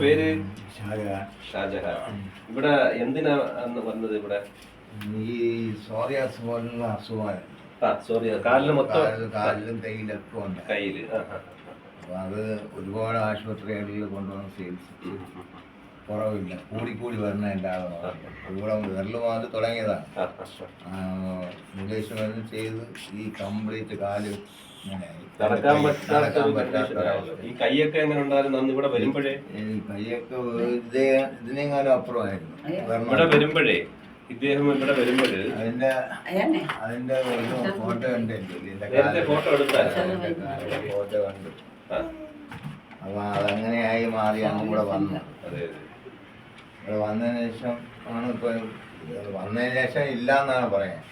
പേര് ഷാജഹാൻ. ഇവിടെ എന്തിനാ വന്നത്? ഇവിടെ ഈ സോറിയാസ് പോലുള്ള അസുഖമാണ്. കാലിലും കയ്യിലൊക്കെ ഉണ്ട്. കയ്യില് അപ്പൊ അത് ഒരുപാട് ആശുപത്രികളിൽ കൊണ്ടുവന്ന് ചികിത്സിച്ചു. കുറവില്ല, കൂടിക്കൂടി വരുന്ന എൻ്റെ ആളാണ്. ഇവിടെ വിരലുമാറി തുടങ്ങിയതാണ്. ഇംഗ്ലീഷ് മരുന്ന് ചെയ്ത് ഈ കംപ്ലീറ്റ് കാല് നടക്കാൻ പറ്റാത്ത. ഈ കൈയൊക്കെ എങ്ങനെ ഉണ്ടായിരുന്നു അന്ന് ഇവിടെ വരുമ്പോഴേ? കൈയൊക്കെ ഇതിനേക്കാളും അപ്പുറമായിരുന്നു. ഇവിടെ വരുമ്പോഴേ, ഇദ്ദേഹം ഇവിടെ വരുമ്പോഴ് അതിന്റെ ഫോട്ടോ ഉണ്ട്. ഫോട്ടോ എടുത്തായിരുന്നു. ഫോട്ടോ കണ്ടു. അപ്പൊ അതങ്ങനെയായി മാറി അങ്ങ് കൂടെ വന്നു. ഇവിടെ വന്നതിന് ശേഷം ആണ് ഇപ്പൊ വന്നതിന് ശേഷം ഇല്ല എന്നാണ് പറയാൻ.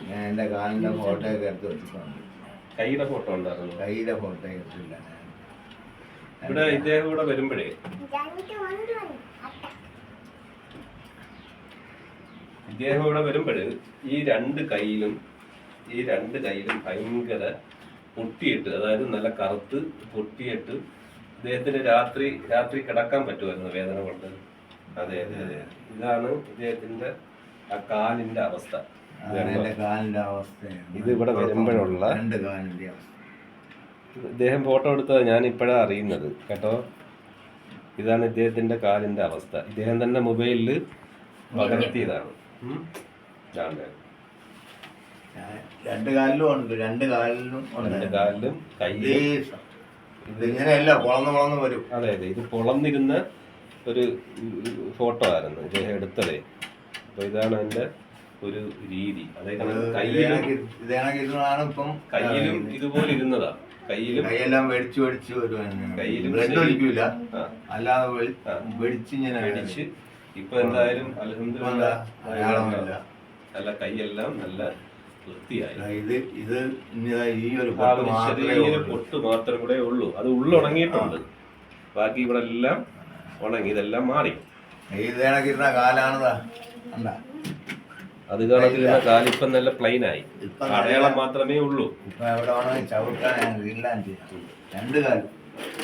ഞാൻ എന്റെ കാലിന്റെ ഫോട്ടോ ഒക്കെ എടുത്ത് വെച്ചിട്ടുണ്ട്. കൈയുടെ ഫോട്ടോ ഉണ്ടായിരുന്നു? കൈയുടെ ഫോട്ടോ എടുത്തില്ല. ഇവിടെ ഇദ്ദേഹം ഇവിടെ വരുമ്പോഴേ ഈ രണ്ട് കൈയിലും ഭയങ്കര പൊട്ടിയിട്ട്, അതായത് നല്ല കറുത്ത് പൊട്ടിയിട്ട് ഇദ്ദേഹത്തിന് രാത്രി കിടക്കാൻ പറ്റുമായിരുന്നു വേദന കൊണ്ട്. അതെ. ഇതാണ് ഇദ്ദേഹത്തിന്റെ ആ കാലിന്റെ അവസ്ഥ. ഇത് ഇവിടെ വരുമ്പോഴുള്ള ഇദ്ദേഹം ഫോട്ടോ എടുത്തത് ഞാൻ ഇപ്പോഴാണ് അറിയുന്നത് കേട്ടോ. ഇതാണ് ഇദ്ദേഹത്തിന്റെ കാലിന്റെ അവസ്ഥ. ഇദ്ദേഹം തന്നെ മൊബൈലിൽ പകർത്തിയതാണ്. രണ്ട് കാലിലും ഇതിങ്ങനെയല്ല, പൊളന്ന് വരും. അതെ, ഇത് പൊളന്നിരുന്ന ഒരു ഫോട്ടോ ആയിരുന്നു ഇദ്ദേഹം എടുത്തതേ. അപ്പൊ ഇതാണ് അതിന്റെ ഒരു രീതി. അതായത് കയ്യിലും ഇതുപോലെ ഇരുന്നതാ. കൈയെല്ലാം വെടിച്ചു വരുവാനില്ല, അല്ലാതെ വെടിച്ച്. ഇപ്പൊ എന്തായാലും അൽഹംദുലില്ലാഹ് നല്ല കൈയെല്ലാം നല്ല വൃത്തിയായി. ഇത് ഈ ഒരു ചെറിയൊരു പൊട്ട് മാത്രം കൂടെ ഉള്ളൂ. അത് ഉള്ളുണങ്ങിയിട്ടുണ്ട്. ബാക്കി ഇവിടെ എല്ലാം ഉണങ്ങി, ഇതെല്ലാം മാറി. ഇതേണക്കിരുന്ന കാലാണതാ. അത് കണക്കിരുന്ന കാലിപ്പം നല്ല പ്ലെയിൻ ആയി. അടയാളം മാത്രമേ ഉള്ളൂ. രണ്ട് കാലം.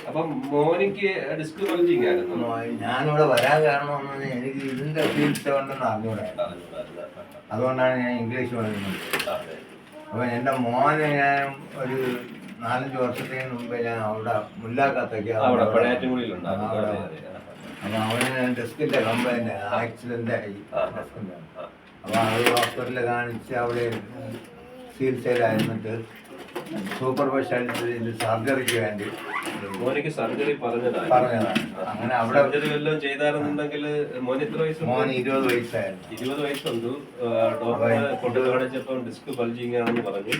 അപ്പം മോനിക്ക് ഡിസ്ക് ബൾജിങ് ആയിരുന്നു. ഞാനിവിടെ വരാൻ കാരണം എനിക്ക് ഇതിന്റെ ചികിത്സ കൊണ്ടെന്ന് അറിഞ്ഞൂടാ. അതുകൊണ്ടാണ് ഞാൻ ഇംഗ്ലീഷ് പറയുന്നത്. അപ്പൊ എന്റെ മോനെ ഞാൻ ഒരു 4-5 വർഷത്തിന് മുമ്പേ ഞാൻ അവിടെ മുല്ലാക്കത്തേക്ക് അപ്പൊ അവന് ഡിസ്കിന്റെ കംപ്ലൈന്റ് ആക്സിഡന്റ് ആയി. അപ്പൊ അത് ഹോസ്പിറ്റലിൽ കാണിച്ച് അവിടെ ചികിത്സയിലായിരുന്നിട്ട് സൂപ്പർ സ്പെഷ്യാലിറ്റി സർജറിക്ക് വേണ്ടി സർജറി പറഞ്ഞതാണ്. അങ്ങനെ അവിടെ ചെയ്തായിരുന്നുണ്ടെങ്കിൽ മോന് 20 വയസ്സായിരുന്നു. 20 വയസ്സുണ്ട്. ഡോക്ടറെ കൊണ്ട് കാണിച്ചപ്പോൾ ഡിസ്ക് ബൾജിങ് ആണെന്ന് പറഞ്ഞു.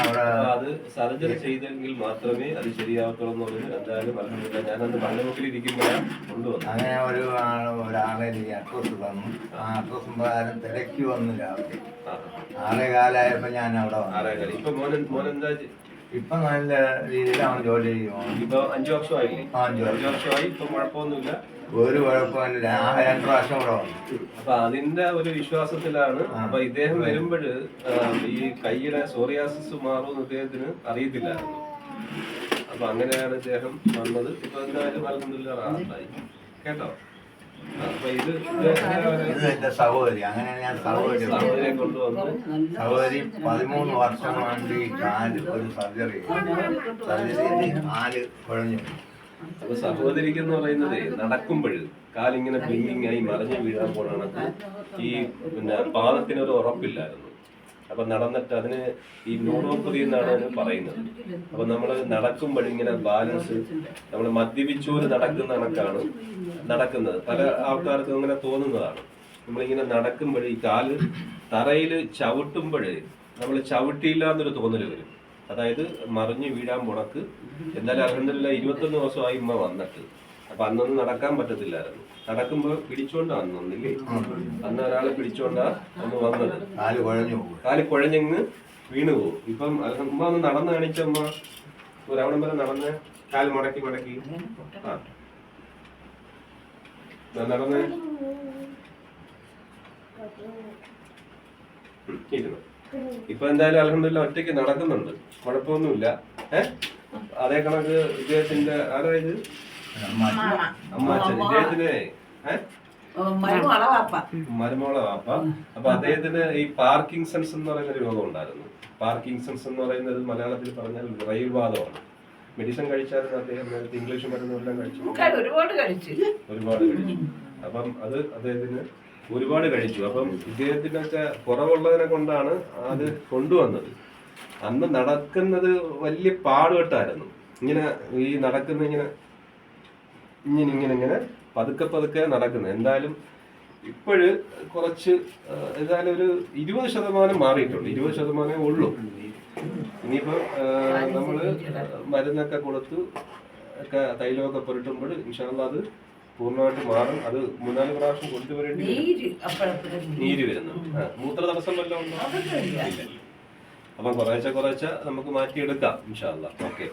അവിടെ അത് സർജറി ചെയ്തെങ്കിൽ മാത്രമേ അത് ശരിയാവത്തുള്ളൂ എന്ന് പറഞ്ഞു. എന്തായാലും പറഞ്ഞില്ല. ഞാനന്ന് പള്ളിമുക്കിലിരിക്കുമ്പോഴാണ് കൊണ്ടുവന്നു. അങ്ങനെ ഒരാളെ അഡ്രസ് തന്നു. ആ അഡ്രസ് പ്രകാരം തിരക്കി വന്നു. രാവിലെ 6:15 ഞാൻ അവിടെ വന്നു. ഇപ്പൊ മോനെന്താ? ഇപ്പൊ നല്ല രീതിയിലാണ് ജോലി ചെയ്യുമോ? ഇപ്പൊ 5 വർഷമായില്ലേ? 5 വർഷമായി. ഇപ്പൊ കുഴപ്പമൊന്നുമില്ല, ഒരു കുഴപ്പമില്ല. 2 പ്രാവശ്യം കൂടെ വന്നു. അപ്പൊ അതിന്റെ ഒരു വിശ്വാസത്തിലാണ്. അപ്പൊ ഇദ്ദേഹം വരുമ്പോൾ ഈ കൈയുടെ സോറിയാസിസ് മാറുമെന്ന് ഇദ്ദേഹത്തിന് അറിയത്തില്ലായിരുന്നു. അപ്പൊ അങ്ങനെയാണ് ഇദ്ദേഹം വന്നത്. ഇപ്പൊ എന്തായാലും അൽഹംദുലില്ലാഹ് കേട്ടോ. അപ്പൊ ഇത് എന്റെ സഹോദരി. അങ്ങനെ ഞാൻ സഹോദരിയെ കൊണ്ടുവന്നു. സഹോദരി 13 വർഷം കൊണ്ട് ഈ കാല് ഒരു സർജറി കാല് കുഴഞ്ഞു. അപ്പൊ സഹോദരിക്ക് എന്ന് പറയുന്നത് നടക്കുമ്പോൾ കാലിങ്ങനെ ബില്ലിങ് ആയി മറിഞ്ഞു വീഴാൻ പോണക്ക് ഈ പാദത്തിനൊരു ഉറപ്പില്ലായിരുന്നു. അപ്പൊ നടന്നിട്ട് അതിന് ഈ ന്യൂറോപ്പതി എന്നാണ് അതിന് പറയുന്നത്. അപ്പൊ നമ്മൾ നടക്കുമ്പോഴിങ്ങനെ ബാലൻസ്, നമ്മൾ മദ്യപിച്ചോര് നടക്കുന്ന കണക്കാണ് നടക്കുന്നത്. പല ആൾക്കാർക്കും അങ്ങനെ തോന്നുന്നതാണ്. നമ്മളിങ്ങനെ നടക്കുമ്പോൾ ഈ കാല് തറയിൽ ചവിട്ടുമ്പോൾ നമ്മൾ ചവിട്ടിയില്ല എന്നൊരു തോന്നൽ വരും. അതായത് മറിഞ്ഞു വീഴാൻ പോണക്ക്. എന്തായാലും അൽഹംദുലില്ലാഹ് 21 ദിവസമായി ഉമ്മ വന്നിട്ട്. അപ്പൊ അന്നൊന്നും നടക്കാൻ പറ്റത്തില്ലായിരുന്നു. നടക്കുമ്പോ പിടിച്ചോണ്ടാ വന്നില്ലേ? അന്ന് ഒരാളെ പിടിച്ചോണ്ടാ അന്ന് വന്നത്. കാല് കുഴഞ്ഞങ്ങ് വീണു പോകും. ഇപ്പം ഉമ്മ ഒന്ന് നടന്ന് കാണിച്ചമ്മ ഒരവിടം വരെ നടന്ന് കാല് മടക്കി നടന്ന് ഇരുന്നു. ഇപ്പൊ എന്തായാലും അൽഹംദുലില്ലാഹ് ഒറ്റയ്ക്ക് നടക്കുന്നുണ്ട്, കുഴപ്പമൊന്നുമില്ല. അതേ കണക്ക് ഇദ്ദേഹത്തിന്റെ ആരായത് അമ്മാച്ചൻ ഇദ്ദേഹത്തിന് മരുമോളെ വാപ്പ. അപ്പൊ അദ്ദേഹത്തിന് ഈ പാർക്കിൻസൺസ് എന്ന് പറയുന്ന ഒരു രോഗം ഉണ്ടായിരുന്നു. പാർക്കിൻസൺസ് എന്ന് പറയുന്നത് മലയാളത്തിൽ പറഞ്ഞാൽ റെയിൽവാദമാണ്. മെഡിസിൻ കഴിച്ചായിരുന്നു അദ്ദേഹം. നേരത്തെ ഇംഗ്ലീഷ് മരുന്നെല്ലാം കഴിച്ചു, ഒരുപാട് കഴിച്ചു. അപ്പം അത് അദ്ദേഹത്തിന് ഒരുപാട് കഴിച്ചു. അപ്പം ഇദ്ദേഹത്തിനൊക്കെ കുറവുള്ളതിനെ കൊണ്ടാണ് അത് കൊണ്ടുവന്നത്. അന്ന് നടക്കുന്നത് വലിയ പാടുപെട്ടായിരുന്നു. ഇങ്ങനെ ഈ നടക്കുന്ന ഇങ്ങനെ ഇങ്ങനെ പതുക്കെ പതുക്കെ നടക്കുന്നത്. എന്തായാലും ഇപ്പോഴ് കുറച്ച് ഏതായാലും ഒരു 20% മാറിയിട്ടുണ്ട്. 20% ഉള്ളൂ. ഇനിയിപ്പോ നമ്മള് മരുന്നൊക്കെ കൊടുത്തു ഒക്കെ തൈലമൊക്കെ പുരട്ടുമ്പോൾ ഇൻഷാ അല്ലാഹ് അത് പൂർണ്ണമായിട്ട് മാറും. അത് 3-4 പ്രാവശ്യം കൊണ്ടുവരേണ്ടി നീര് വരുന്നു. മൂത്ര തടസ്സം വല്ലതും ഉണ്ടോ? അപ്പം കുറേശ്ശെ നമുക്ക് മാറ്റിയെടുക്കാം ഇൻഷാ അല്ലാഹ്. ഓക്കെ.